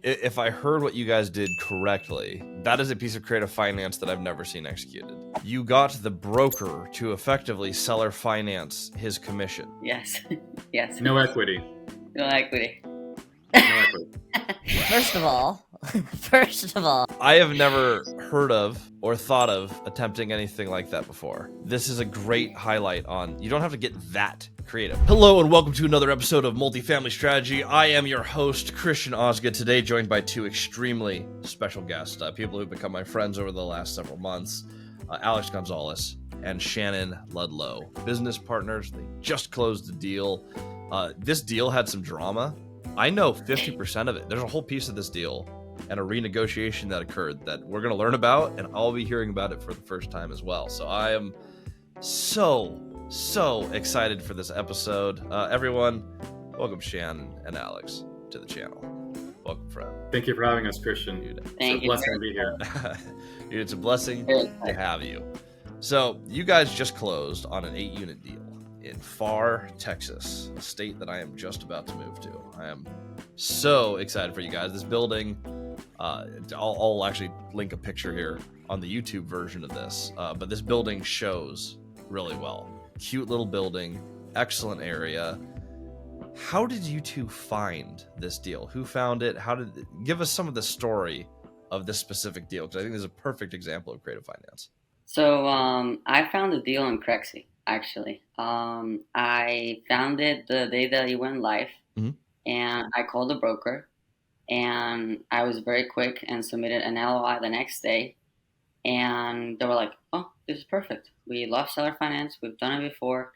if I heard what you guys did correctly, that is a piece of creative finance that I've never seen executed. You got the broker to effectively seller finance his commission. Yes. Yes. No equity. No equity. No equity. First of all, I have never heard of or thought of attempting anything like that before. This is a great highlight on, you don't have to get that creative. Hello and welcome to another episode of Multifamily Strategy. I am your host, Christian Osgood, today joined by two extremely special guests, people who've become my friends over the last several months, Alex Gonzales and Shannon, Ludlow. Business partners, they just closed the deal. This deal had some drama. I know 50% of it. There's a whole piece of this deal and a renegotiation that occurred that we're going to learn about, and I'll be hearing about it for the first time as well. So I am so excited for this episode. Everyone, welcome Shannon and Alex to the channel. Welcome, friend. Thank you for having us, Christian. Thank it's a blessing to be here. Dude, it's a blessing to have you. So you guys just closed on an 8-unit deal in Far, Texas, a state that I am just about to move to. I am so excited for you guys. This building, I'll actually link a picture here on the YouTube version of this, but this building shows really well. Cute little building, excellent area. How did you two find this deal? Who found it? Give us some of the story of this specific deal, because I think this is a perfect example of creative finance. So I found the deal on Crexy, actually. I found it the day that it went live, and I called the broker, and I was very quick and submitted an LOI the next day, and they were like, oh, this is perfect. We love seller finance. We've done it before.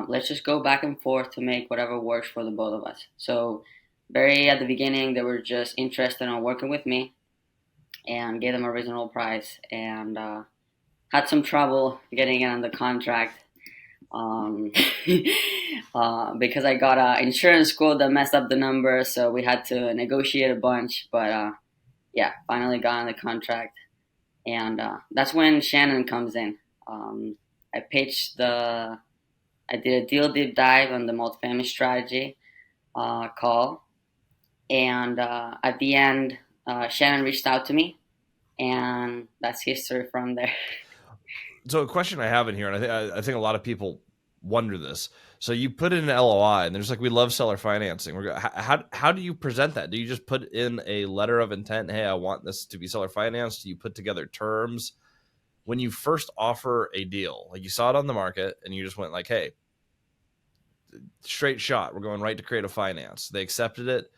Let's just go back and forth to make whatever works for the both of us. So very at the beginning, they were just interested in working with me and gave them a reasonable price, and had some trouble getting it on the contract because I got an insurance quote that messed up the number, so we had to negotiate a bunch, but yeah, finally got on the contract, and that's when Shannon comes in. I did a deal deep dive on the multifamily strategy call, and at the end, Shannon reached out to me, and that's history from there. So a question I have in here, and I think a lot of people wonder this. So you put in an LOI, and there's like, we love seller financing. How do you present that? Do you just put in a letter of intent? Hey, I want this to be seller financed. Do you put together terms? When you first offer a deal, like you saw it on the market, and you just went like, hey, straight shot, we're going right to creative finance. They accepted it.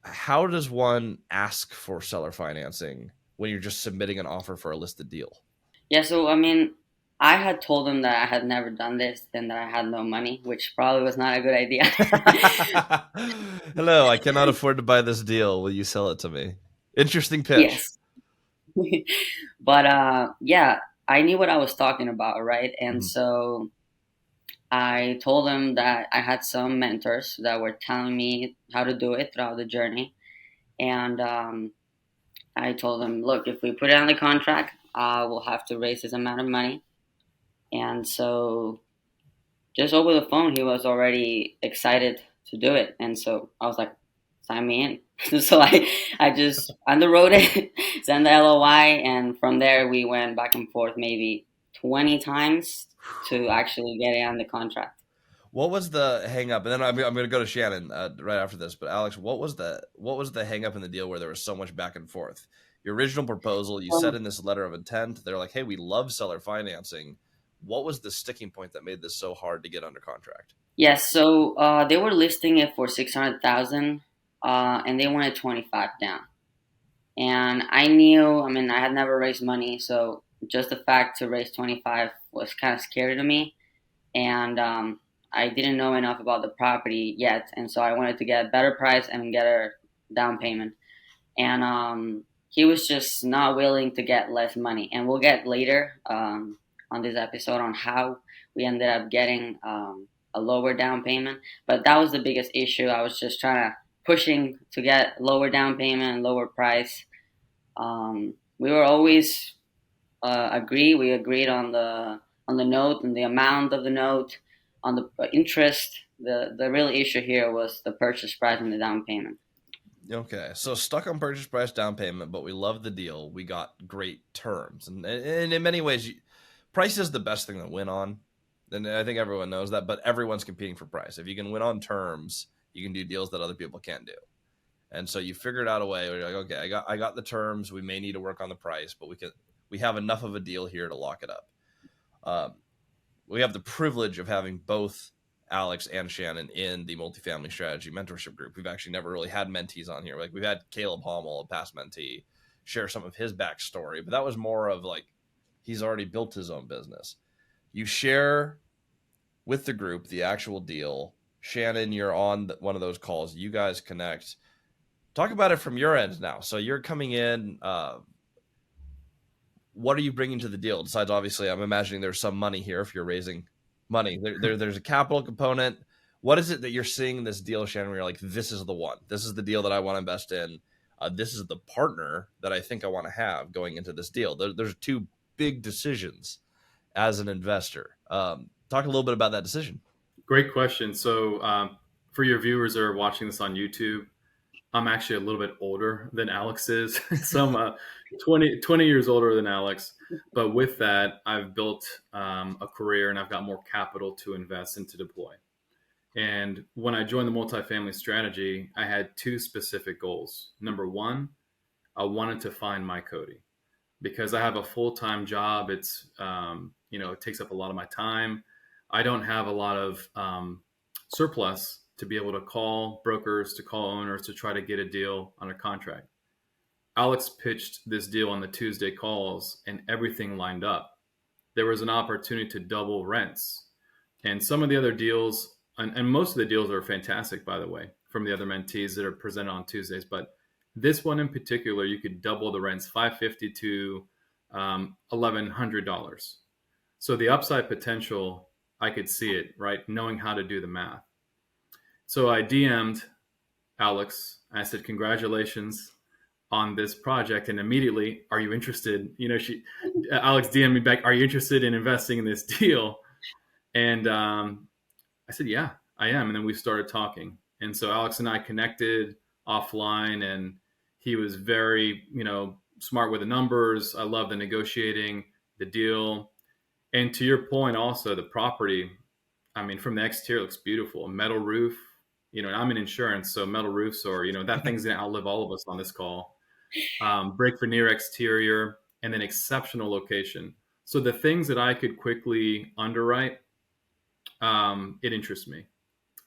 How does one ask for seller financing when you're just submitting an offer for a listed deal? Yeah, so I mean, I had told them that I had never done this and that I had no money, which probably was not a good idea. Hello, I cannot afford to buy this deal. Will you sell it to me? Interesting pitch. Yes. But yeah, I knew what I was talking about, right? And so I told them that I had some mentors that were telling me how to do it throughout the journey. And I told them, look, if we put it on the contract, we'll have to raise this amount of money. And so just over the phone, he was already excited to do it. And so I was like, sign me in. So I just underwrote it, sent the LOI, and from there we went back and forth maybe 20 times to actually get it on the contract. What was the hang up? And then I'm going to go to Shannon right after this. But Alex, what was the hang up in the deal where there was so much back and forth? Your original proposal, you said in this letter of intent, they're like, hey, we love seller financing. What was the sticking point that made this so hard to get under contract? Yes, so they were listing it for $600,000, and they wanted 25 down. And I knew, I mean, I had never raised money, so just the fact to raise 25 was kind of scary to me. And I didn't know enough about the property yet, and so I wanted to get a better price and get a down payment. And he was just not willing to get less money. And we'll get later on this episode on how we ended up getting a lower down payment. But that was the biggest issue. I was just pushing to get lower down payment and lower price. We were always we agreed on the note and the amount of the note, on the interest. The real issue here was the purchase price and the down payment. Okay, so stuck on purchase price down payment, but we love the deal. We got great terms, and in many ways, price is the best thing to win on. And I think everyone knows that, but everyone's competing for price. If you can win on terms, you can do deals that other people can't do. And so you figured out a way where you're like, okay, I got the terms. We may need to work on the price, but we have enough of a deal here to lock it up. We have the privilege of having both Alex and Shannon in the multifamily strategy mentorship group. We've actually never really had mentees on here. Like we've had Caleb Hommel, a past mentee, share some of his backstory, but that was more of like he's already built his own business. You share with the group the actual deal. Shannon, you're on one of those calls. You guys connect. Talk about it from your end now. So you're coming in. What are you bringing to the deal? Besides, obviously, I'm imagining there's some money here if you're raising money. There's a capital component. What is it that you're seeing in this deal, Shannon, where you're like, this is the one. This is the deal that I want to invest in. This is the partner that I think I want to have going into this deal. There's two big decisions as an investor. Talk a little bit about that decision. Great question. So for your viewers that are watching this on YouTube, I'm actually a little bit older than Alex is. So I'm 20 years older than Alex. But with that, I've built a career and I've got more capital to invest and to deploy. And when I joined the multifamily strategy, I had two specific goals. Number one, I wanted to find my Cody because I have a full-time job. It's, it takes up a lot of my time. I don't have a lot of surplus to be able to call brokers, to call owners, to try to get a deal on a contract. Alex pitched this deal on the Tuesday calls and everything lined up. There was an opportunity to double rents. And some of the other deals, and most of the deals are fantastic, by the way, from the other mentees that are presented on Tuesdays. But this one in particular, you could double the rents, $550 to $1,100. So the upside potential, I could see it, right? Knowing how to do the math. So I DM'd Alex. I said, congratulations on this project. And immediately, are you interested? Alex DM'd me back, are you interested in investing in this deal? And I said, yeah, I am. And then we started talking. And so Alex and I connected offline, and he was very, smart with the numbers. I love the negotiating, the deal. And to your point, also the property, from the exterior, it looks beautiful. A metal roof, I'm in insurance, so metal roofs or, that thing's going to outlive all of us on this call. Brick veneer exterior, and then exceptional location. So the things that I could quickly underwrite, it interests me.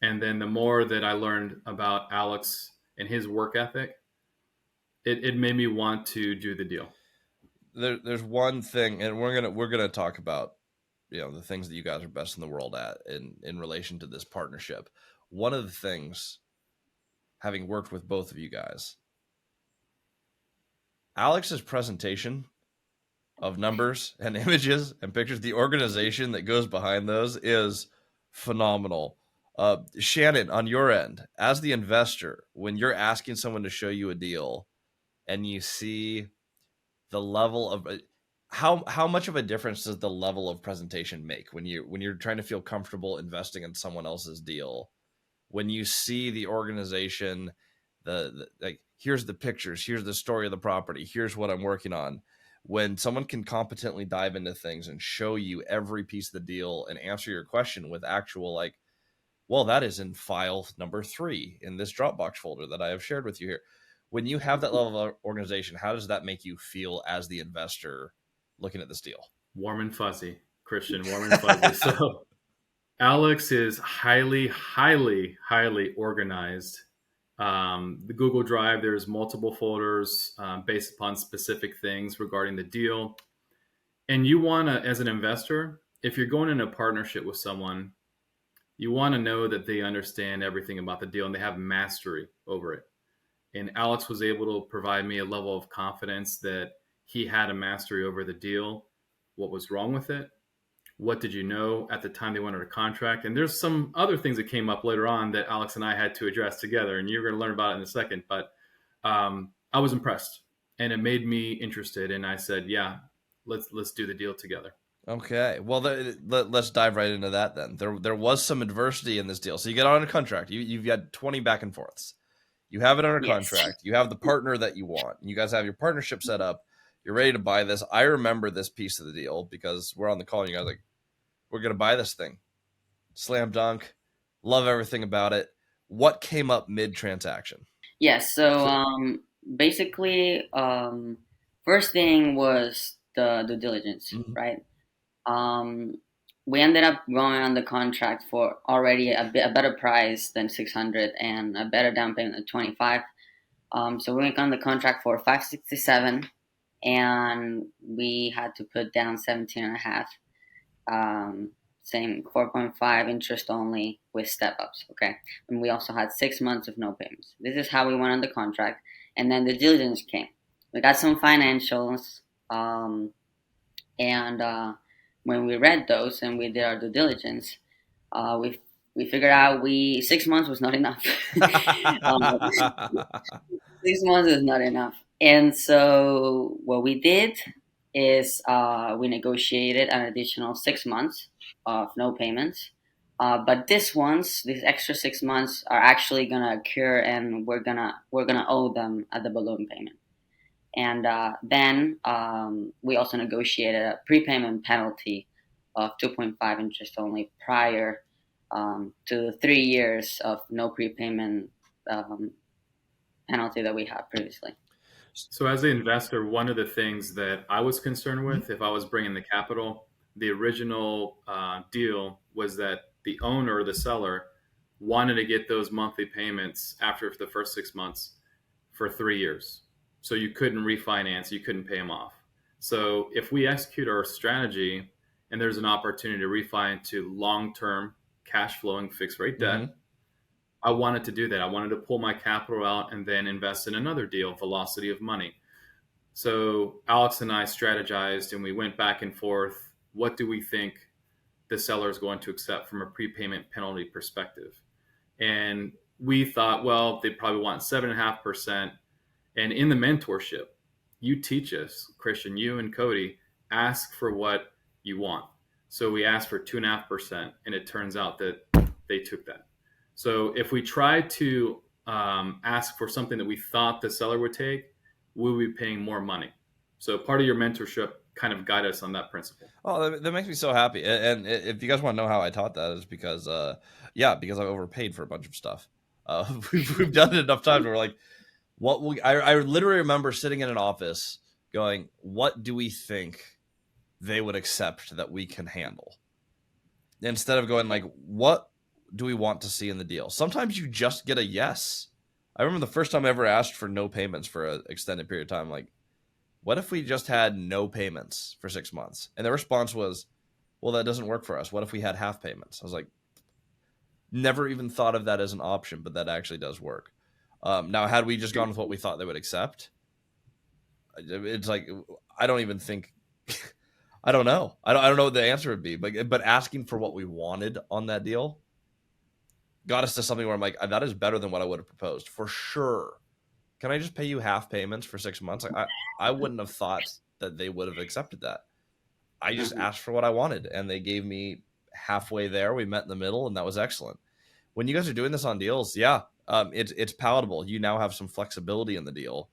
And then the more that I learned about Alex and his work ethic, it made me want to do the deal. There's one thing, and we're gonna talk about the things that you guys are best in the world at in relation to this partnership. One of the things, having worked with both of you guys, Alex's presentation of numbers and images and pictures, the organization that goes behind those is phenomenal. Shannon, on your end, as the investor, when you're asking someone to show you a deal and you see the level of how much of a difference does the level of presentation make when you're trying to feel comfortable investing in someone else's deal? When you see the organization, the like, here's the pictures, here's the story of the property, here's what I'm working on. When someone can competently dive into things and show you every piece of the deal and answer your question with actual, like, well, that is in file number 3 in this Dropbox folder that I have shared with you here. When you have that level of organization, how does that make you feel as the investor looking at this deal? Warm and fuzzy, Christian, warm and fuzzy. So Alex is highly, highly, highly organized. The Google Drive, there's multiple folders based upon specific things regarding the deal. And you want to, as an investor, if you're going in a partnership with someone, you want to know that they understand everything about the deal and they have mastery over it. And Alex was able to provide me a level of confidence that he had a mastery over the deal. What was wrong with it? What did you know at the time they went under contract? And there's some other things that came up later on that Alex and I had to address together, and you're going to learn about it in a second. But I was impressed, and it made me interested. And I said, yeah, let's do the deal together. Okay. Well, let's dive right into that then. There was some adversity in this deal. So you get on a contract. You've got 20 back and forths. You have it under Yes. contract. You have the partner that you want. You guys have your partnership set up. You're ready to buy this. I remember this piece of the deal because we're on the call and you guys are like, we're going to buy this thing. Slam dunk. Love everything about it. What came up mid-transaction? Yes. So basically, first thing was the due diligence, Mhm. right? We ended up going on the contract for already a better price than 600 and a better down payment than 25. So we went on the contract for 567, and we had to put down 17 and a half. Same 4.5 interest only with step ups. Okay, and we also had 6 months of no payments. This is how we went on the contract, and then the diligence came. We got some financials, and when we read those and we did our due diligence, we figured out 6 months was not enough. um, 6 months is not enough. And so what we did is we negotiated an additional 6 months of no payments. But these extra 6 months are actually gonna occur, and we're gonna owe them at the balloon payment. And then we also negotiated a prepayment penalty of 2.5 interest only prior to 3 years of no prepayment penalty that we had previously. So as an investor, one of the things that I was concerned with, if I was bringing the capital, the original deal was that the owner or the seller wanted to get those monthly payments after the first 6 months for 3 years. So you couldn't refinance, you couldn't pay them off. So if we execute our strategy and there's an opportunity to refi into long-term cash flowing fixed rate debt, Mhm. I wanted to do that. I wanted to pull my capital out and then invest in another deal, velocity of money. So Alex and I strategized and we went back and forth. What do we think the seller is going to accept from a prepayment penalty perspective? And we thought, well, they probably want 7.5%. And in the mentorship, you teach us, Christian, you and Cody, ask for what you want. So we asked for 2.5%, and it turns out that they took that. So if we tried to ask for something that we thought the seller would take, we would be paying more money. So part of your mentorship kind of guide us on that principle. Oh, that makes me so happy. And if you guys want to know how I taught that, is because, because I overpaid for a bunch of stuff. We've done it enough times where we're like, I literally remember sitting in an office going, what do we think they would accept that we can handle? Instead of going like, what do we want to see in the deal? Sometimes you just get a yes. I remember the first time I ever asked for no payments for an extended period of time. Like, what if we just had no payments for 6 months? And the response was, well, that doesn't work for us. What if we had half payments? I was like, never even thought of that as an option, but that actually does work. Now, had we just gone with what we thought they would accept, it's like, I don't even think, I don't know. I don't know what the answer would be, but asking for what we wanted on that deal got us to something where I'm like, that is better than what I would have proposed for sure. Can I just pay you half payments for 6 months? Like, I wouldn't have thought that they would have accepted that. I just asked for what I wanted, and they gave me halfway there. We met in the middle, and that was excellent. When you guys are doing this on deals, it's palatable. You now have some flexibility in the deal.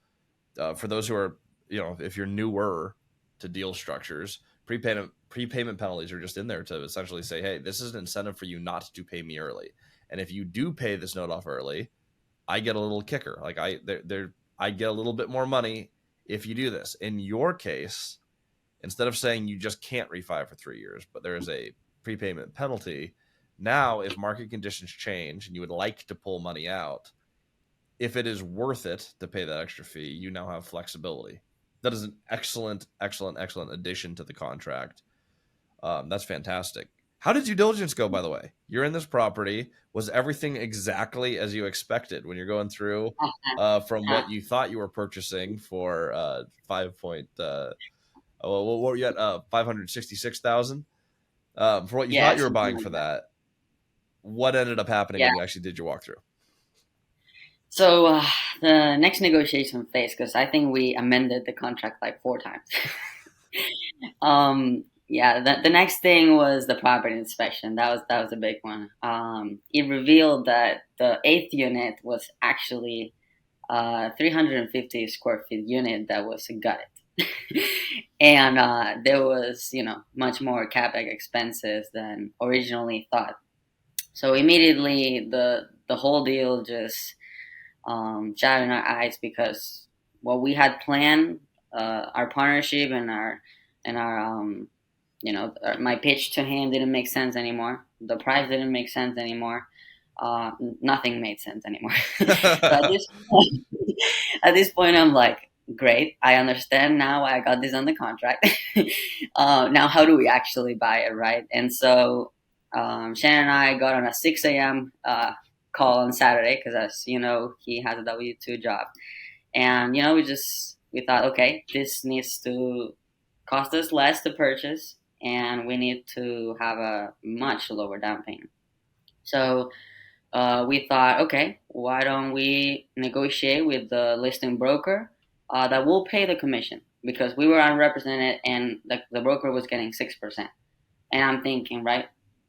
For those who are, if you're newer to deal structures, prepayment penalties are just in there to essentially say, hey, this is an incentive for you not to pay me early. And if you do pay this note off early, I get a little kicker. Like I get a little bit more money if you do this. In your case, instead of saying you just can't refi for 3 years, but there is a prepayment penalty, now if market conditions change and you would like to pull money out, if it is worth it to pay that extra fee, you now have flexibility. That is an excellent addition to the contract. That's fantastic. How did due diligence go, by the way? You're in this property. Was everything exactly as you expected when you're going through from what you thought you were purchasing for what were you at? 566,000 for what you thought you were buying like for that. What ended up happening when you actually did your walkthrough? So the next negotiation phase, because I think we amended the contract like 4 times. The next thing was the property inspection. That was a big one. It revealed that the 8th unit was actually 350 square feet unit that was gutted. And there was, much more capex expenses than originally thought. So immediately the whole deal just shot in our eyes, because what we had planned, our partnership and my pitch to him didn't make sense anymore. The price didn't make sense anymore. Nothing made sense anymore. So at this point, I'm like, great, I understand now. I got this on the contract. Now, how do we actually buy it, right? And so Shannon and I got on a 6 a.m. Call on Saturday, because, as you know, he has a W-2 job. And, we thought, okay, this needs to cost us less to purchase, and we need to have a much lower down payment. So we thought, okay, why don't we negotiate with the listing broker that will pay the commission, because we were unrepresented and the broker was getting 6%. And I'm thinking, right,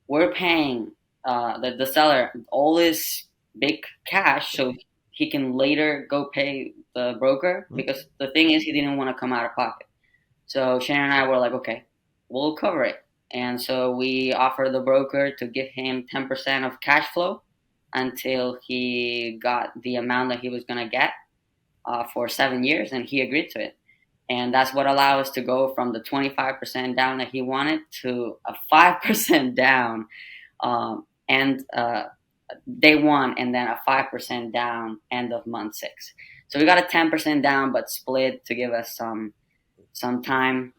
we're paying the seller all this big cash so he can later go pay the broker, because the thing is, he didn't want to come out of pocket. So Shannon and I were like, okay, we'll cover it. And so we offered the broker to give him 10% of cash flow until he got the amount that he was going to get for 7 years, and he agreed to it. And that's what allowed us to go from the 25% down that he wanted to a 5% down and day one, and then a 5% down end of month 6. So we got a 10% down, but split to give us some time.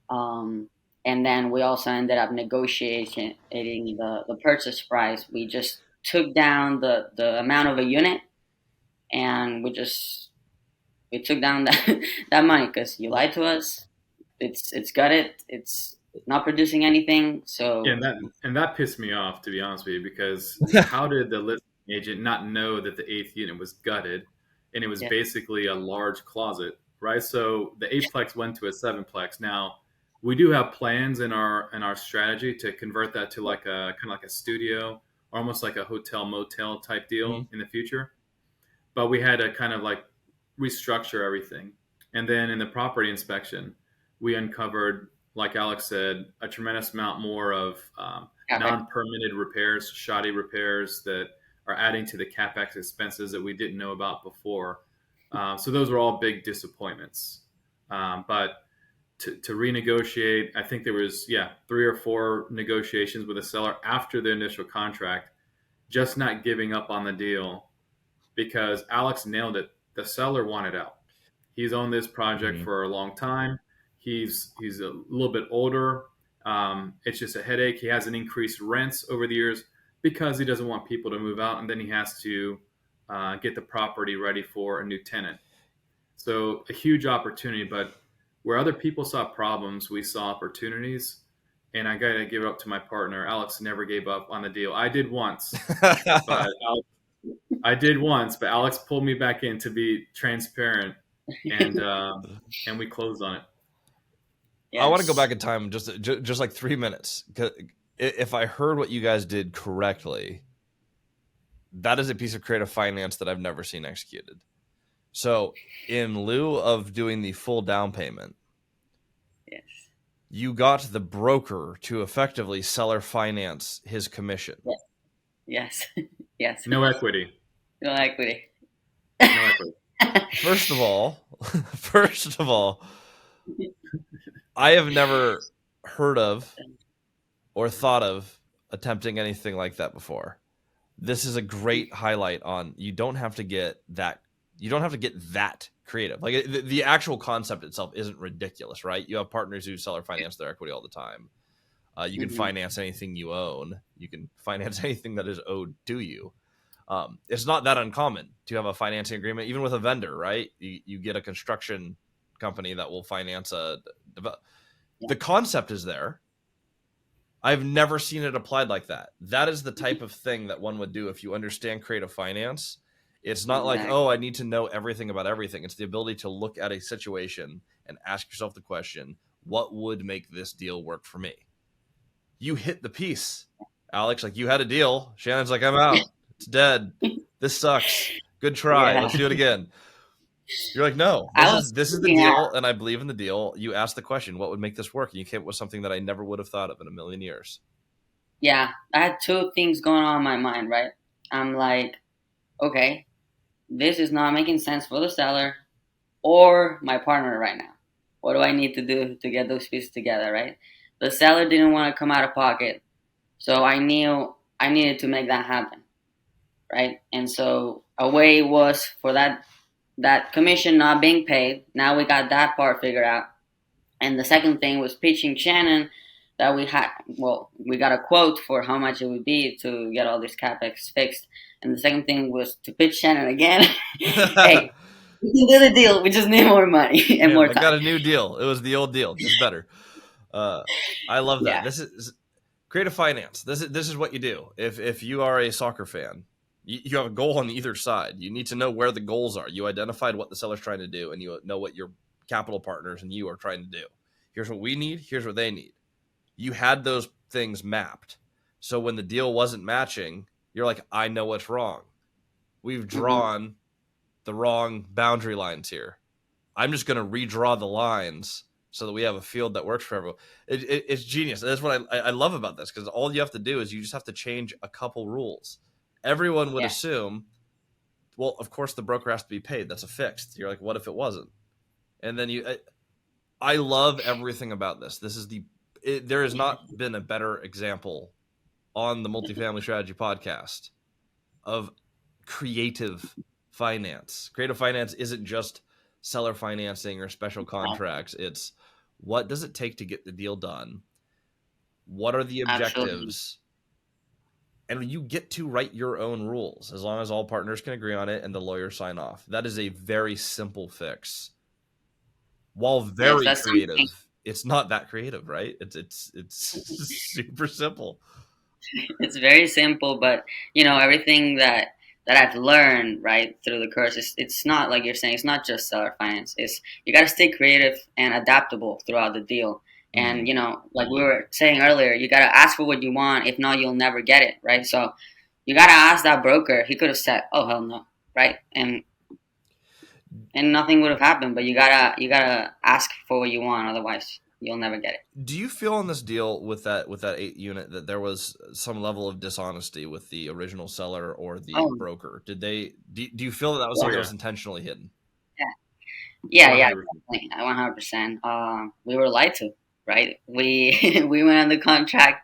And then we also ended up negotiating the purchase price. We just took down the amount of a unit, and we took down that money, because you lied to us. It's gutted. It's not producing anything. So Yeah, and that pissed me off, to be honest with you, because how did the listing agent not know that the 8th unit was gutted, and it was basically a large closet, right? So the 8-plex went to a 7-plex. Now, we do have plans in our strategy to convert that to like a kind of like a studio, almost like a hotel motel type deal in the future. But we had to kind of like restructure everything. And then in the property inspection, we uncovered, like Alex said, a tremendous amount more of non-permitted repairs, shoddy repairs that are adding to the capex expenses that we didn't know about before. So those were all big disappointments. But to renegotiate, I think there was 3 or 4 negotiations with the seller after the initial contract, just not giving up on the deal, because Alex nailed it. The seller wanted out. He's owned this project for a long time. He's a little bit older. It's just a headache. He hasn't increased rents over the years because he doesn't want people to move out, and then he has to get the property ready for a new tenant. So a huge opportunity, but where other people saw problems, we saw opportunities. And I got to give it up to my partner. Alex never gave up on the deal. I did once, but Alex pulled me back in to be transparent, and we closed on it. Yes. I want to go back in time just like 3 minutes. If I heard what you guys did correctly, that is a piece of creative finance that I've never seen executed. So in lieu of doing the full down payment, you got the broker to effectively seller finance his commission. Yes. No equity. No equity. First of all, I have never heard of or thought of attempting anything like that before. This is a great highlight on you don't have to get that creative. Like the actual concept itself isn't ridiculous, right? You have partners who seller finance their equity all the time. You can finance anything you own. You can finance anything that is owed to you. It's not that uncommon to have a financing agreement, even with a vendor, right? You get a construction company that will finance the concept is there. I've never seen it applied like that. That is the type of thing that one would do if you understand creative finance. It's not like, oh, I need to know everything about everything. It's the ability to look at a situation and ask yourself the question, what would make this deal work for me? You hit the piece, Alex. Like, you had a deal. Shannon's like, I'm out. It's dead. This sucks. Good try. Yeah. Let's do it again. You're like, no, this is the deal, and I believe in the deal. You asked the question, what would make this work? And you came up with something that I never would have thought of in a million years. Yeah, I had two things going on in my mind, right? I'm like, okay, this is not making sense for the seller or my partner right now. What do I need to do to get those pieces together, right? The seller didn't want to come out of pocket, so I knew I needed to make that happen, right? And so a way was for that commission not being paid. Now we got that part figured out. And the second thing was pitching Shannon that we got a quote for how much it would be to get all this capex fixed. And the second thing was to pitch Shannon again. Hey, we can do the deal. We just need more money and more time. I got a new deal. It was the old deal, just better. I love that. Yeah. This is creative finance. This is what you do. If you are a soccer fan, you have a goal on either side. You need to know where the goals are. You identified what the seller's trying to do, and you know what your capital partners and you are trying to do. Here's what we need. Here's what they need. You had those things mapped. So when the deal wasn't matching, you're like, I know what's wrong. We've drawn the wrong boundary lines here. I'm just going to redraw the lines so that we have a field that works for everyone. It's genius. That's what I love about this, because all you have to do is you just have to change a couple rules. Everyone would assume, well, of course the broker has to be paid. That's a fixed. You're like, what if it wasn't? And then I love everything about this. There has not been a better example on the Multifamily Strategy podcast of creative finance. Creative finance isn't just seller financing or special contracts. It's what does it take to get the deal done? What are the objectives? And you get to write your own rules as long as all partners can agree on it and the lawyers sign off. That is a very simple fix. While very creative, it's not that creative, right? It's super simple. It's very simple, but everything that I've learned right through the course, it's not like you're saying. It's not just seller finance. It's you got to stay creative and adaptable throughout the deal. And like we were saying earlier, you got to ask for what you want. If not, you'll never get it, right? So you got to ask that broker. He could have said, "Oh hell no," right? And nothing would have happened. But you gotta ask for what you want. Otherwise, you'll never get it. Do you feel on this deal with that 8 unit that there was some level of dishonesty with the original seller or the broker? Did they? Do you feel that was something that was intentionally hidden? Yeah, definitely, 100%. We were lied to, right? We went on the contract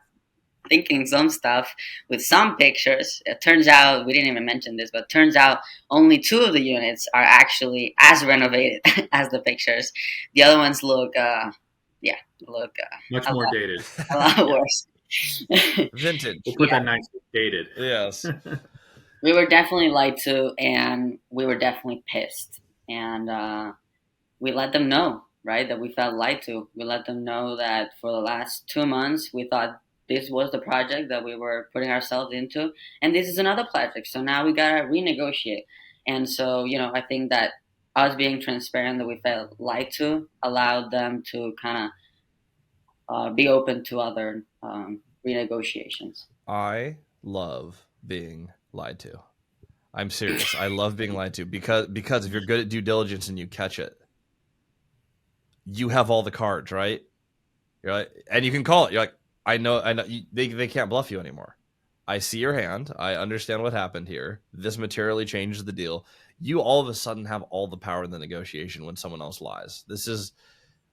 thinking some stuff with some pictures. It turns out, we didn't even mention this, but it turns out only 2 of the units are actually as renovated as the pictures. The other ones look much more dated. A lot worse. Vintage. We'll put that nicely, dated. Yes. We were definitely lied to, and we were definitely pissed. And we let them know, right, that we felt lied to. We let them know that for the last 2 months, we thought this was the project that we were putting ourselves into, and this is another project. So now we got to renegotiate. And so, I think that us being transparent that we felt lied to allowed them to kind of be open to other renegotiations. I love being lied to. I'm serious. I love being lied to because if you're good at due diligence and you catch it, you have all the cards, right? You're like, and you can call it. You're like, I know. They can't bluff you anymore. I see your hand. I understand what happened here. This materially changes the deal. You all of a sudden have all the power in the negotiation when someone else lies. This is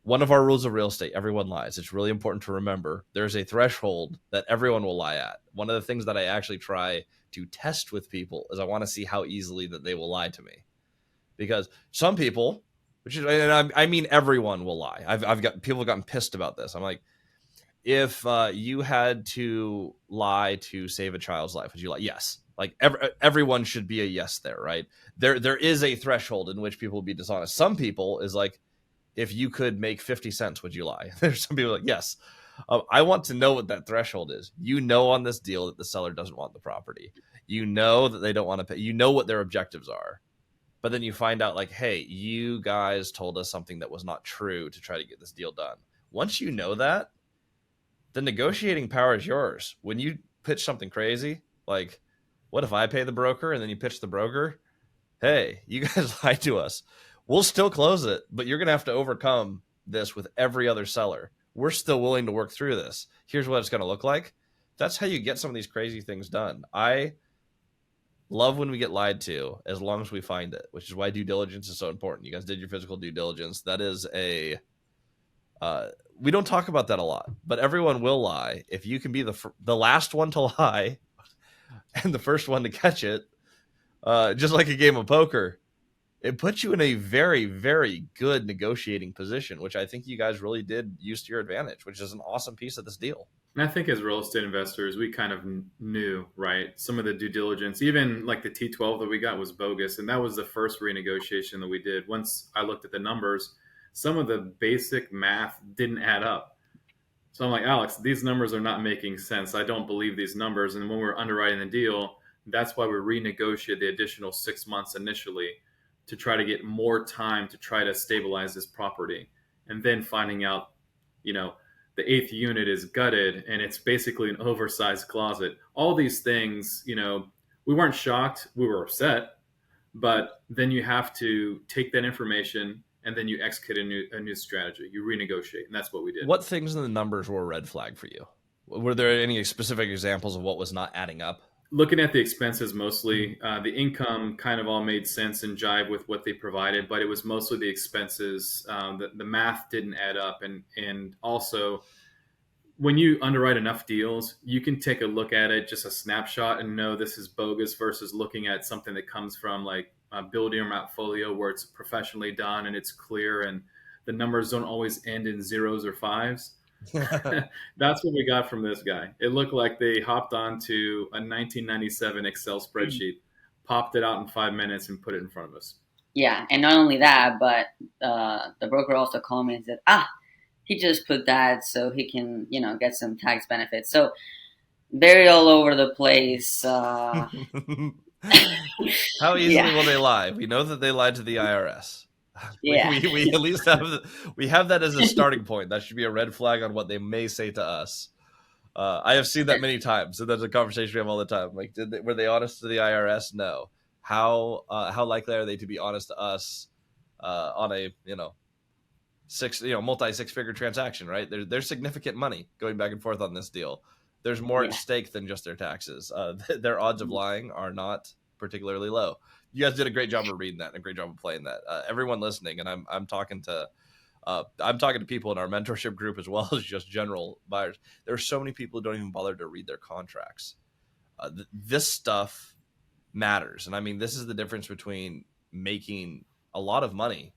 one of our rules of real estate. Everyone lies. It's really important to remember. There's a threshold that everyone will lie at. One of the things that I actually try to test with people is I want to see how easily that they will lie to me, because some people, and I mean everyone will lie. I've got people have gotten pissed about this. I'm like, if you had to lie to save a child's life, would you lie? Yes. Like everyone should be a yes there, right? There is a threshold in which people will be dishonest. Some people is like, if you could make 50 cents, would you lie? There's some people like, yes. I want to know what that threshold is. On this deal that the seller doesn't want the property. That they don't want to pay. You know what their objectives are. But then you find out like, hey, you guys told us something that was not true to try to get this deal done. Once you know that, the negotiating power is yours. When you pitch something crazy, like, what if I pay the broker and then you pitch the broker? hey, you guys lied to us. We'll still close it, but you're going to have to overcome this with every other seller. We're still willing to work through this. Here's what it's going to look like. That's how you get some of these crazy things done. I love when we get lied to, as long as we find it, which is why due diligence is so important. You guys did your physical due diligence. That is we don't talk about that a lot, but everyone will lie. If you can be the last one to lie and the first one to catch it, just like a game of poker, it puts you in a very, very good negotiating position, which I think you guys really did use to your advantage, which is an awesome piece of this deal. And I think as real estate investors, we kind of knew, right? Some of the due diligence, even like the T12 that we got was bogus. And that was the first renegotiation that we did. Once I looked at the numbers, some of the basic math didn't add up. So I'm like, Alex, these numbers are not making sense. I don't believe these numbers. And when we're underwriting the deal, that's why we renegotiated the additional 6 months initially to try to get more time to try to stabilize this property. And then finding out, the 8th unit is gutted and it's basically an oversized closet. All these things, we weren't shocked. We were upset. But then you have to take that information and then you execute a new strategy. You renegotiate. And that's what we did. What things in the numbers were a red flag for you? Were there any specific examples of what was not adding up? Looking at the expenses mostly, the income kind of all made sense and jive with what they provided, but it was mostly the expenses. The math didn't add up. And also, when you underwrite enough deals, you can take a look at it, just a snapshot, and know this is bogus versus looking at something that comes from like a building or portfolio where it's professionally done and it's clear and the numbers don't always end in zeros or fives. That's what we got from this guy. It looked like they hopped onto a 1997 Excel spreadsheet, popped it out in 5 minutes, and put it in front of us. Yeah, and not only that, but the broker also called me and said, he just put that so he can, get some tax benefits. So very all over the place. How easily will they lie? We know that they lied to the IRS. Yeah. We at least have that as a starting point. That should be a red flag on what they may say to us. I have seen that many times, and that's a conversation we have all the time. Like, were they honest to the IRS? No. How likely are they to be honest to us on a multi six-figure transaction? Right? There's significant money going back and forth on this deal. There's more at stake than just their taxes. Their odds of lying are not particularly low. You guys did a great job of reading that and a great job of playing that. Everyone listening, and I'm talking to people in our mentorship group as well as just general buyers. There are so many people who don't even bother to read their contracts. This stuff matters. And I mean, this is the difference between making a lot of money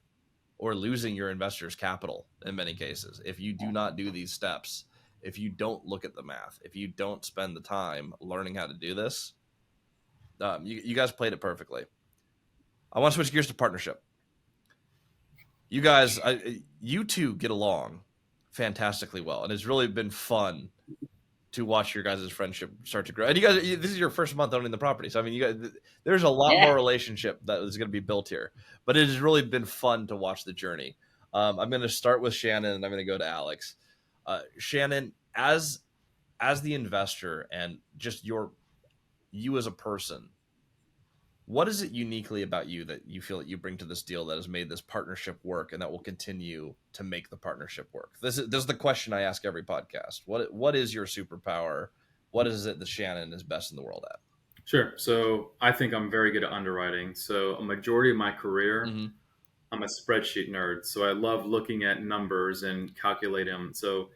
or losing your investors' capital in many cases. If you do not do these steps, if you don't look at the math, if you don't spend the time learning how to do this, you guys played it perfectly. I want to switch gears to partnership. You guys, you two get along fantastically well, and it's really been fun to watch your guys' friendship start to grow. And you guys, this is your first month owning the property, so I mean, you guys, there's a lot more relationship that is going to be built here. But it has really been fun to watch the journey. I'm going to start with Shannon, and I'm going to go to Alex. Shannon, as the investor and just you as a person, what is it uniquely about you that you feel that you bring to this deal that has made this partnership work and that will continue to make the partnership work? This is the question I ask every podcast. What is your superpower? What is it that Shannon is best in the world at? Sure. So I think I'm very good at underwriting. So a majority of my career, I'm a spreadsheet nerd. So I love looking at numbers and calculating them. So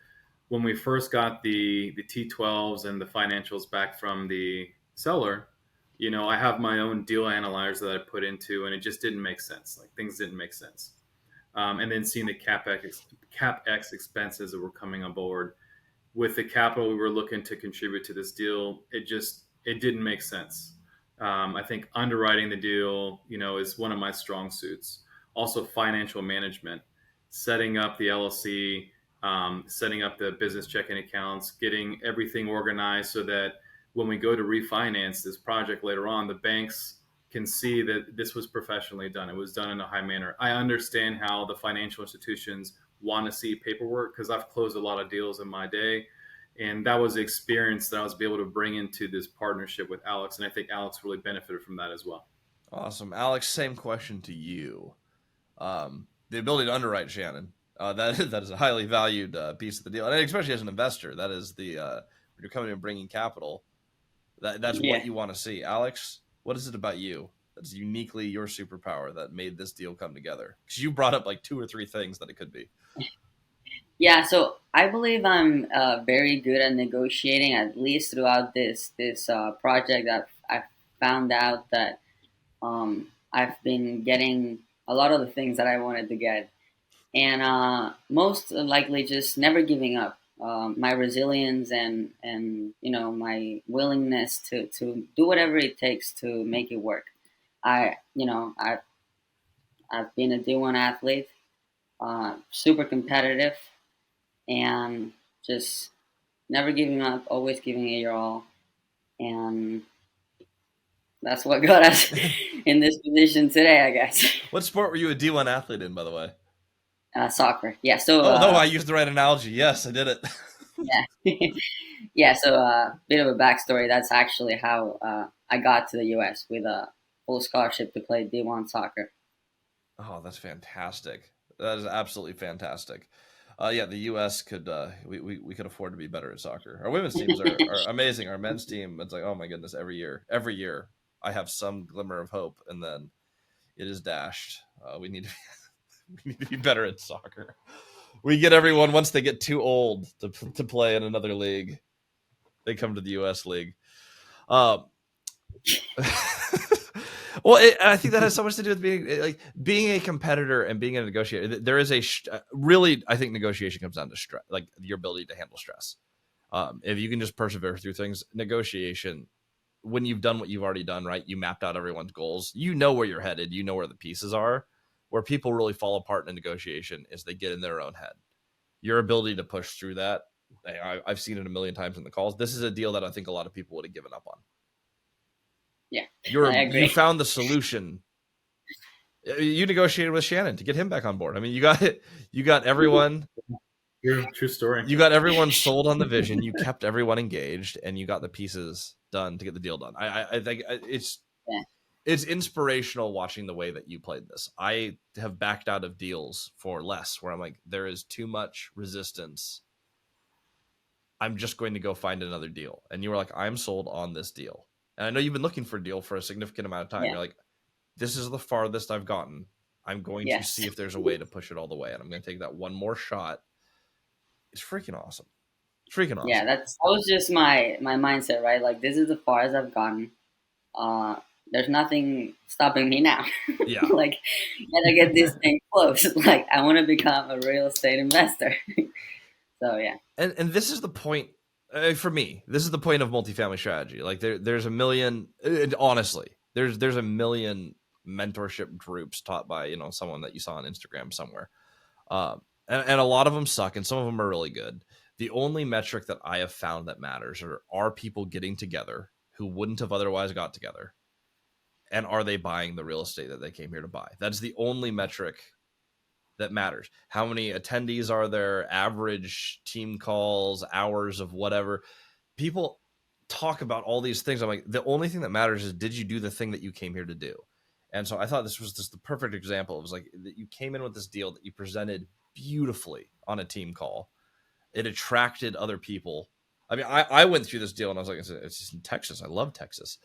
when we first got the T12s and the financials back from the seller, I have my own deal analyzer that I put into, and it just didn't make sense. Like, things didn't make sense. And then seeing the CapEx expenses that were coming on board with the capital we were looking to contribute to this deal, it didn't make sense. I think underwriting the deal, is one of my strong suits. Also, financial management, setting up the LLC, setting up the business checking accounts, getting everything organized so that when we go to refinance this project later on, the banks can see that this was professionally done. It was done in a high manner. I understand how the financial institutions want to see paperwork because I've closed a lot of deals in my day. And that was the experience that I was able to bring into this partnership with Alex. And I think Alex really benefited from that as well. Awesome. Alex, same question to you. The ability to underwrite, Shannon. That is a highly valued piece of the deal, and especially as an investor, that is the when you're coming and bringing capital. That's Yeah. what you want to see. Alex, what is it about you that's uniquely your superpower that made this deal come together? Because you brought up like 2 or 3 things that it could be. Yeah, so I believe I'm very good at negotiating. At least throughout this project, I've found out that I've been getting a lot of the things that I wanted to get, and most likely just never giving up. My resilience and my willingness to do whatever it takes to make it work. I've been a D1 athlete, super competitive, and just never giving up, always giving it your all, and that's what got us in this position today, I guess. What sport were you a D1 athlete in, by the way? Soccer, yeah. So, Oh, no, I used the right analogy. Yes, I did it. yeah, yeah. So, bit of a backstory. That's actually how I got to the U.S. with a full scholarship to play D1 soccer. Oh, that's fantastic. That is absolutely fantastic. Yeah, the U.S. could we could afford to be better at soccer. Our women's teams are amazing. Our men's team, it's like, oh my goodness, every year, I have some glimmer of hope, and then it is dashed. We need to we need to be better at soccer. We get everyone once they get too old to play in another league, they come to the U.S. league. Well, I think that has so much to do with being a competitor and being a negotiator. There is really, I think negotiation comes down to stress, like your ability to handle stress. If you can just persevere through things, negotiation, when you've done what you've already done, right? You mapped out everyone's goals. You know where you're headed. You know where the pieces are. Where people really fall apart in a negotiation is they get in their own head. Your ability to push through that, I've seen it a million times in the calls. This is a deal that I think a lot of people would have given up on. Yeah, I agree. You found the solution. You negotiated with Shannon to get him back on board. I mean, you got everyone. True story. You got everyone sold on the vision. You kept everyone engaged, and you got the pieces done to get the deal done. I think it's inspirational watching the way that you played this. I have backed out of deals for less, where I'm like, there is too much resistance. I'm just going to go find another deal. And you were like, I'm sold on this deal. And I know you've been looking for a deal for a significant amount of time. Yeah. You're like, this is the farthest I've gotten. I'm going to see if there's a way to push it all the way. And I'm going to take that one more shot. It's freaking awesome. It's freaking awesome. Yeah, that was just my mindset, right? Like, this is the farthest I've gotten. There's nothing stopping me now. Yeah. Like, gotta get this thing close. Like, I want to become a real estate investor. So, yeah. And this is the point. For me, this is the point of multifamily strategy. Like there's a million, honestly, there's a million mentorship groups taught by, someone that you saw on Instagram somewhere. And a lot of them suck and some of them are really good. The only metric that I have found that matters are people getting together who wouldn't have otherwise got together. And are they buying the real estate that they came here to buy? That's the only metric that matters. How many attendees are there, average team calls, hours of whatever. People talk about all these things. I'm like, the only thing that matters is, did you do the thing that you came here to do? And so I thought this was just the perfect example. It was like that you came in with this deal that you presented beautifully on a team call. It attracted other people. I mean, I went through this deal and I was like, it's just in Texas. I love Texas.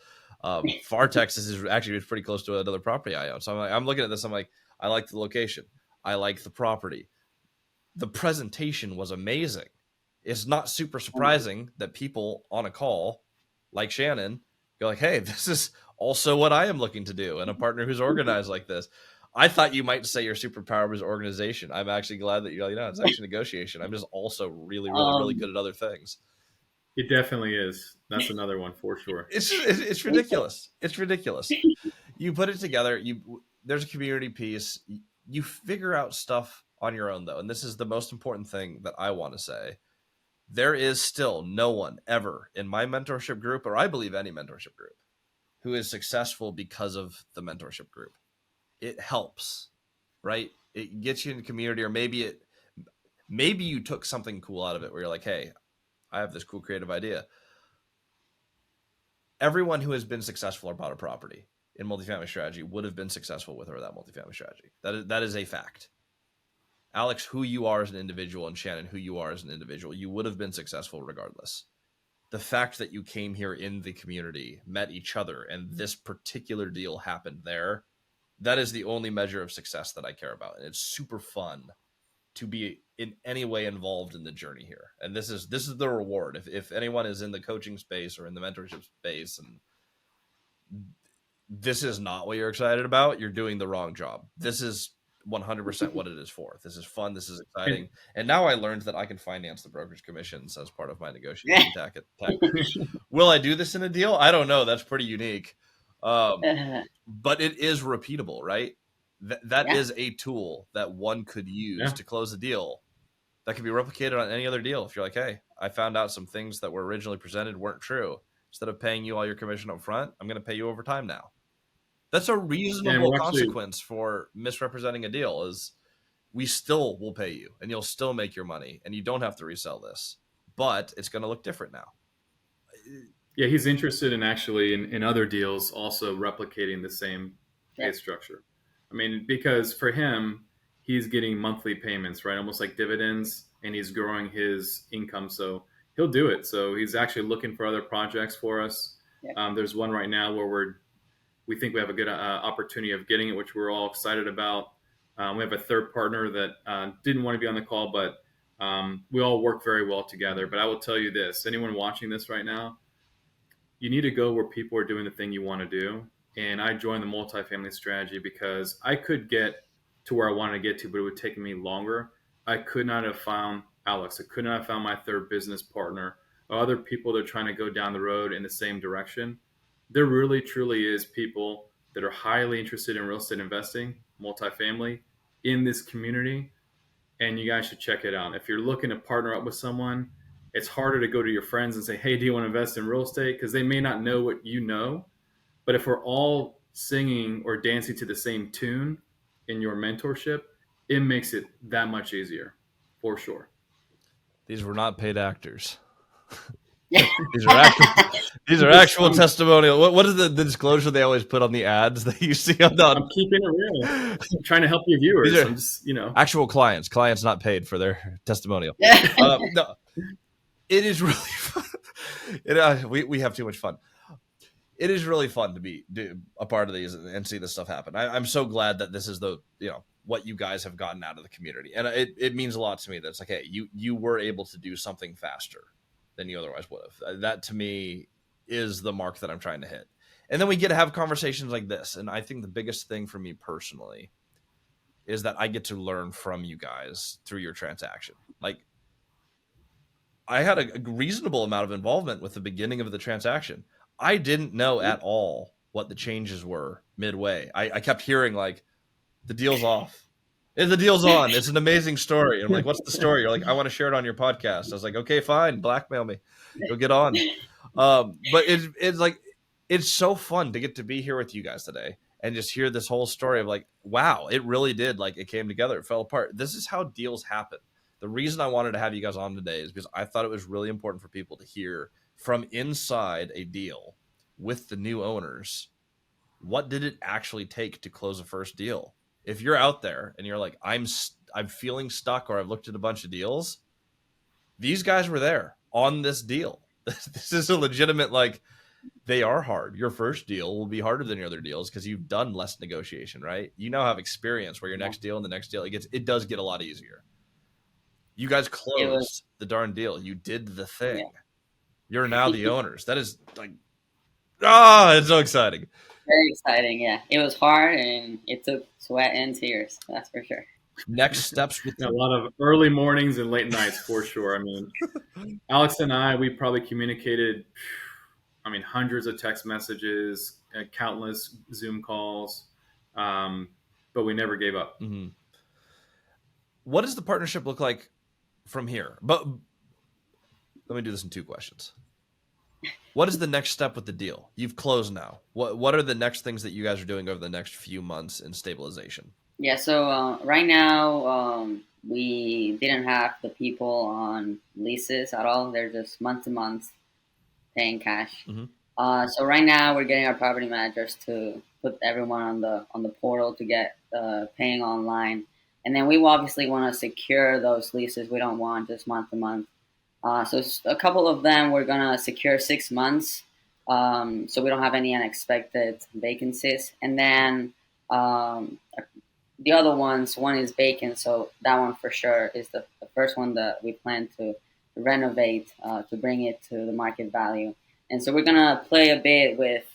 Far Texas is actually pretty close to another property I own. So I'm looking at this. I'm like, I like the location. I like the property. The presentation was amazing. It's not super surprising that people on a call like Shannon go like, hey, this is also what I am looking to do, and a partner who's organized like this. I thought you might say your superpower was organization. I'm actually glad that you're like, no, it's actually negotiation. I'm just also really, really, really good at other things. It definitely is. That's another one for sure. It's ridiculous. It's ridiculous. You put it together. There's a community piece. You figure out stuff on your own, though. And this is the most important thing that I want to say. There is still no one ever in my mentorship group, or I believe any mentorship group, who is successful because of the mentorship group. It helps, right? It gets you in the community, or maybe you took something cool out of it where you're like, hey, I have this cool creative idea. Everyone who has been successful or bought a property, in multifamily strategy would have been successful with or without multifamily strategy. That is a fact. Alex, who you are as an individual, and Shannon, who you are as an individual, you would have been successful regardless. The fact that you came here in the community, met each other, and this particular deal happened there, that is the only measure of success that I care about. And it's super fun to be in any way involved in the journey here. And this is the reward. If anyone is in the coaching space or in the mentorship space and this is not what you're excited about, you're doing the wrong job. This is 100% what it is for. This is fun. This is exciting. And now I learned that I can finance the brokerage commissions as part of my negotiation tactic. Will I do this in a deal? I don't know. That's pretty unique. But it is repeatable, right? That is a tool that one could use to close a deal that can be replicated on any other deal. If you're like, hey, I found out some things that were originally presented weren't true. Instead of paying you all your commission up front, I'm going to pay you over time now. That's a reasonable consequence for misrepresenting a deal is we still will pay you and you'll still make your money and you don't have to resell this, but it's going to look different now. Yeah, he's interested in actually in other deals also replicating the same pay structure. I mean, because for him, he's getting monthly payments, right? Almost like dividends, and he's growing his income. So he'll do it. So he's actually looking for other projects for us. Yeah. There's one right now where we think we have a good opportunity of getting it, which we're all excited about. We have a third partner that didn't want to be on the call, but we all work very well together. But I will tell you this, anyone watching this right now, you need to go where people are doing the thing you want to do. And I joined the multifamily strategy because I could get to where I wanted to get to, but it would take me longer. I could not have found Alex. I could not have found my third business partner or other people that are trying to go down the road in the same direction. There really, truly is people that are highly interested in real estate investing, multifamily, in this community. And you guys should check it out. If you're looking to partner up with someone, it's harder to go to your friends and say, hey, do you want to invest in real estate? Because they may not know what you know. But if we're all singing or dancing to the same tune in your mentorship, it makes it that much easier, for sure. These were not paid actors. These are actual testimonial. What is the disclosure they always put on the ads that you see on the? I'm keeping it real. I'm trying to help you viewers. I'm just, actual clients not paid for their testimonial. No, it is really fun. We have too much fun. It is really fun to be a part of these and see this stuff happen. I'm so glad that this is what you guys have gotten out of the community, and it means a lot to me. That it's like, hey, you were able to do something faster than you otherwise would have. That to me is the mark that I'm trying to hit. And then we get to have conversations like this. And I think the biggest thing for me personally is that I get to learn from you guys through your transaction. Like, I had a reasonable amount of involvement with the beginning of the transaction. I didn't know at all what the changes were midway. I kept hearing like, the deal's off. The deal's on. It's an amazing story. And I'm like, what's the story? You're like, I want to share it on your podcast. I was like, okay, fine. Blackmail me. You'll get on. But it's like, it's so fun to get to be here with you guys today and just hear this whole story of like, wow, it really did. Like, it came together. It fell apart. This is how deals happen. The reason I wanted to have you guys on today is because I thought it was really important for people to hear from inside a deal with the new owners. What did it actually take to close a first deal? If you're out there and you're like, I'm feeling stuck or I've looked at a bunch of deals, these guys were there on this deal. This is a legitimate, like, they are hard. Your first deal will be harder than your other deals because you've done less negotiation, right? You now have experience where your next deal and the next deal, it does get a lot easier. You guys closed the darn deal. You did the thing. Yeah. You're now the owners. That is like, it's so exciting. Very exciting, yeah. It was hard, and it took sweat and tears. That's for sure. Next steps with a lot of early mornings and late nights, for sure. I mean, Alex and I, we probably communicated, hundreds of text messages, countless Zoom calls, but we never gave up. Mm-hmm. What does the partnership look like from here? But let me do this in 2 questions. What is the next step with the deal? You've closed now. What are the next things that you guys are doing over the next few months in stabilization? Yeah, so right now we didn't have the people on leases at all. They're just month to month paying cash. Mm-hmm. So right now we're getting our property managers to put everyone on the portal to get paying online, and then we obviously want to secure those leases. We don't want just month to month. So a couple of them we're gonna secure 6 months, so we don't have any unexpected vacancies, and then um, the other ones, one is vacant, so that one for sure is the first one that we plan to renovate to bring it to the market value. And so we're gonna play a bit with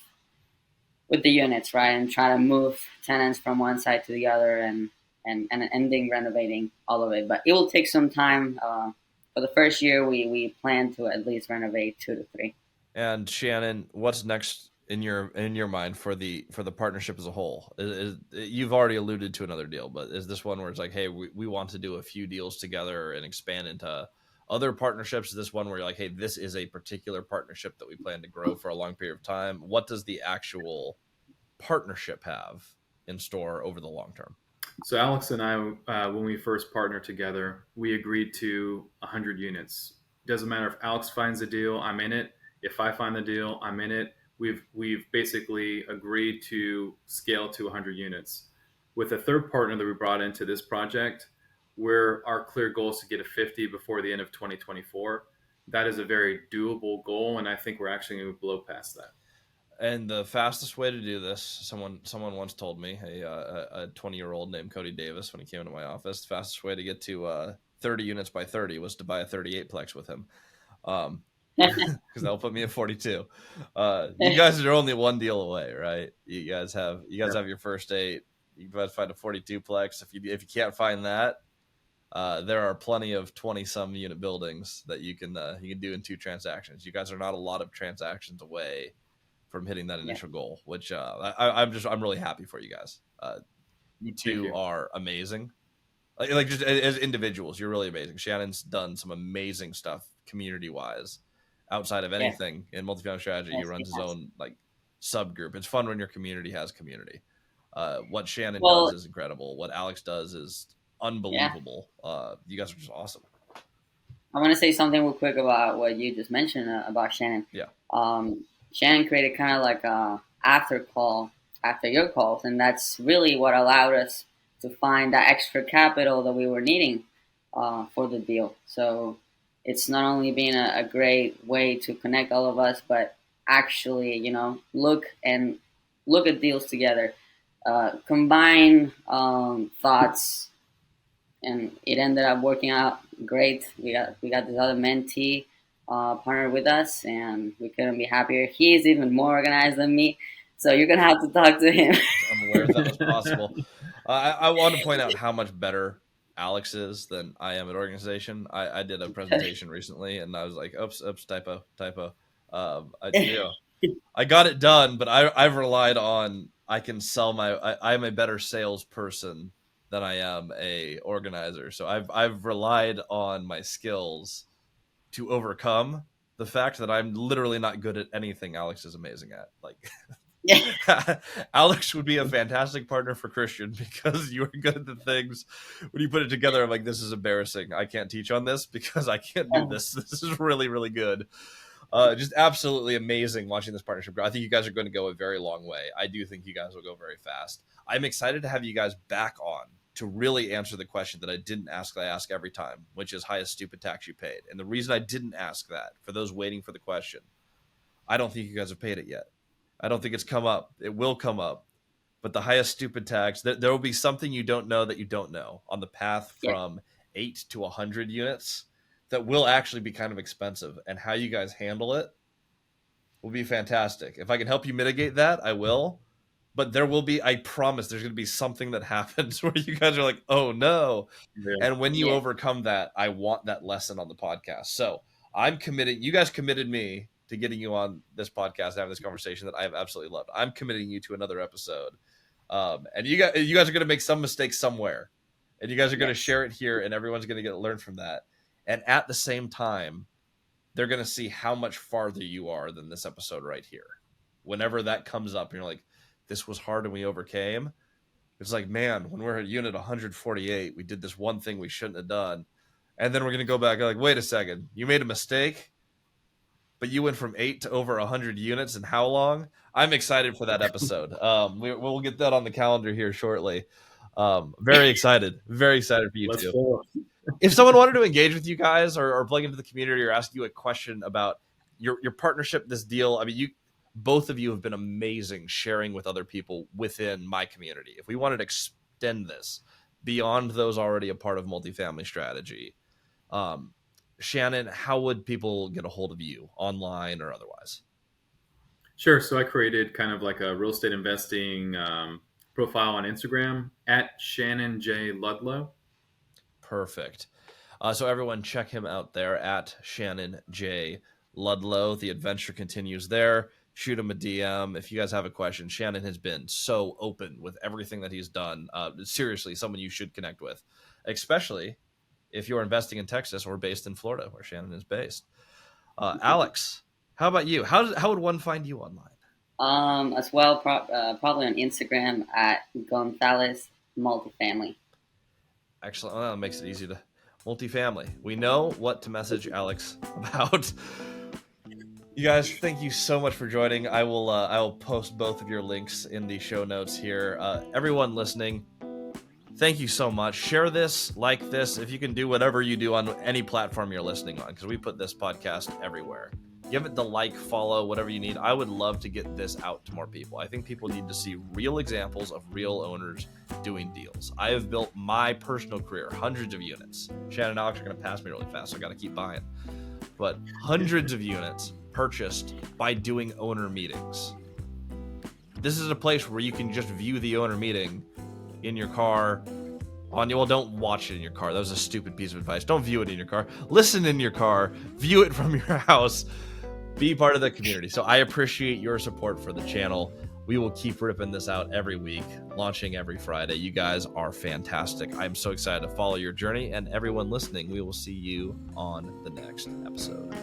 the units, right, and try to move tenants from one side to the other, and ending renovating all of it. But it will take some time. For the first year, we plan to at least renovate 2 to 3. And Shannon, what's next in your mind for the partnership as a whole? You've already alluded to another deal, but is this one where it's like, hey, we want to do a few deals together and expand into other partnerships? Is this one where you're like, hey, this is a particular partnership that we plan to grow for a long period of time? What does the actual partnership have in store over the long term? So Alex and I, when we first partnered together, we agreed to 100 units. Doesn't matter if Alex finds a deal, I'm in it. If I find the deal, I'm in it. We've basically agreed to scale to 100 units. With a third partner that we brought into this project, where our clear goal is to get a 50 before the end of 2024. That is a very doable goal, and I think we're actually going to blow past that. And the fastest way to do this, someone once told me, a 20-year-old named Cody Davis, when he came into my office, the fastest way to get to 30 units by 30 was to buy a 38-plex with him. Because that'll put me at 42. You guys are only one deal away, right? You guys have your first 8. You guys find a 42-plex. If you can't find that, there are plenty of 20-some unit buildings that you can do in 2 transactions. You guys are not a lot of transactions away from hitting that initial goal, which I'm really happy for you guys. You two are amazing. Like just as individuals, you're really amazing. Shannon's done some amazing stuff community-wise. Outside of anything in multifamily strategy, he runs his own like subgroup. It's fun when your community has community. What Shannon does is incredible. What Alex does is unbelievable. You guys are just awesome. I want to say something real quick about what you just mentioned about Shannon. Yeah. Shannon created kind of like a after call after your calls, and that's really what allowed us to find that extra capital that we were needing for the deal. So it's not only been a great way to connect all of us, but actually, look at deals together, combine thoughts, and it ended up working out great. We got this other mentee partner with us, and we couldn't be happier. He's even more organized than me, so you're gonna have to talk to him. I'm aware that was possible. I want to point out how much better Alex is than I am at organization. I did a presentation recently, and I was like, oops, typo. I got it done, but I've relied on, I can sell I'm a better salesperson than I am a organizer. So I've relied on my skills to overcome the fact that I'm literally not good at anything Alex is amazing at. Like Alex would be a fantastic partner for Christian because you are good at the things. When you put it together, I'm like, this is embarrassing. I can't teach on this because I can't do this. This is really, really good. Just absolutely amazing watching this partnership grow. I think you guys are going to go a very long way. I do think you guys will go very fast. I'm excited to have you guys back on to really answer the question that I didn't ask, that I ask every time, which is highest stupid tax you paid. And the reason I didn't ask that, for those waiting for the question, I don't think you guys have paid it yet. I don't think it's come up. It will come up. But the highest stupid tax, there will be something you don't know that you don't know on the path from 8 to 100 units that will actually be kind of expensive. And how you guys handle it will be fantastic. If I can help you mitigate that, I will. But there will be, I promise, there's going to be something that happens where you guys are like, oh no. Yeah. And when you overcome that, I want that lesson on the podcast. So I'm committing, you guys committed me to getting you on this podcast and having this conversation that I have absolutely loved. I'm committing you to another episode. And you guys are going to make some mistakes somewhere. And you guys are going to share it here, and everyone's going to learn from that. And at the same time, they're going to see how much farther you are than this episode right here. Whenever that comes up, and you're like, this was hard and we overcame. It's like, man, when we're at unit 148, we did this one thing we shouldn't have done. And then we're going to go back and like, wait a second, you made a mistake, but you went from 8 to over 100 units in how long? I'm excited for that episode. We'll get that on the calendar here shortly. Very excited for you Let's two. go. If someone wanted to engage with you guys or plug into the community or ask you a question about your partnership, this deal, I mean, both of you have been amazing sharing with other people within my community. If we wanted to extend this beyond those already a part of Multifamily Strategy, Shannon, how would people get a hold of you online or otherwise? Sure. So I created kind of like a real estate investing profile on Instagram at Shannon J. Ludlow. Perfect. So everyone check him out there at Shannon J. Ludlow. The adventure continues there. Shoot him a DM if you guys have a question. Shannon has been so open with everything that he's done. Seriously, someone you should connect with, especially if you're investing in Texas or based in Florida, where Shannon is based. Alex, how about you? How would one find you online? As well, probably on Instagram at Gonzales Multifamily. Excellent. Well, that makes it easy to Multifamily. We know what to message Alex about. You guys, thank you so much for joining. I will post both of your links in the show notes here. Everyone listening, thank you so much. Share this, like this, if you can do whatever you do on any platform you're listening on, because we put this podcast everywhere. Give it the like, follow, whatever you need. I would love to get this out to more people. I think people need to see real examples of real owners doing deals. I have built my personal career, hundreds of units. Shannon and Alex are going to pass me really fast, so I got to keep buying. But hundreds of units purchased by doing owner meetings. This is a place where you can just view the owner meeting in your car. Well, don't watch it in your car. That was a stupid piece of advice. Don't view it in your car. Listen in your car. View it from your house. Be part of the community. So I appreciate your support for the channel. We will keep ripping this out every week, launching every Friday. You guys are fantastic. I'm so excited to follow your journey. And everyone listening, we will see you on the next episode.